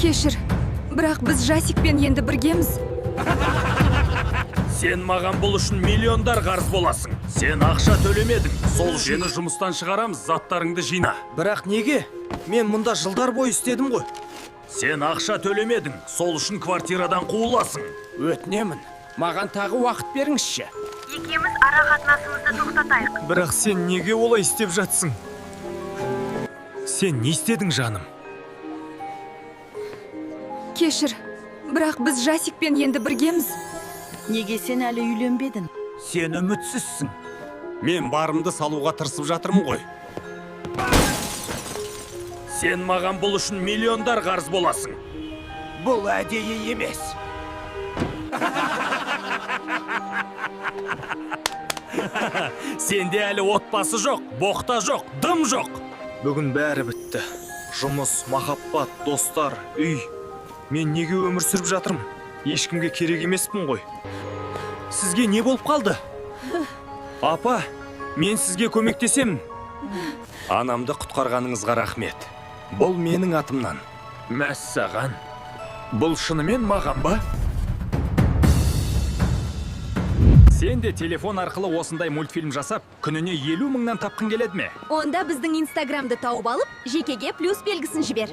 Кешір, бірақ біз Жасикпен енді біргеміз. Сен маған бұл үшін миллиондар қарыз боласың. Сен ақша төлемедің. Сол жені жұмыстан шығарамыз, заттарыңды жина. Бірақ неге? Мен мұнда жылдар бойы істедім ғой. Сен ақша төлемедің. Сол үшін квартирадан қуыласың. Өтінемін. Маған тағы уақыт беріңізші. Екеуміз ара қатынасымызды тоқтатайық. Бірақ сен неге олай істеп жатсың? Сен не істедің, жаным? Кешір, бірақ біз Жасикпен енді біргеміз. Неге сен әлі үйленбедің? Сен үмітсізсің. Мен барымды салуға тырысып жатырмын ғой. Сен маған бұл үшін миллиондар қарыз боласың. Бұл әдейі емес. Сенде әлі отбасы жоқ, боқта жоқ, дым жоқ. Бүгін бәрі бітті. Жұмыс, махаббат, достар, үй. Мен неге өмір сүріп жатырмын? Ешкімге керек емеспін ғой. Сізге не болып қалды? Апа, мен сізге көмектесемін. Анамды құтқарғаныңызға рахмет. Бұл менің атымнан. Мәссаған. Бұл шынымен маған ба? Сен де телефон арқылы осындай мультфильм жасап, күніне 50 мыңнан тапқың келеді ме? Онда біздің Инстаграмды тауып алып, жекеге плюс белгісін жібер.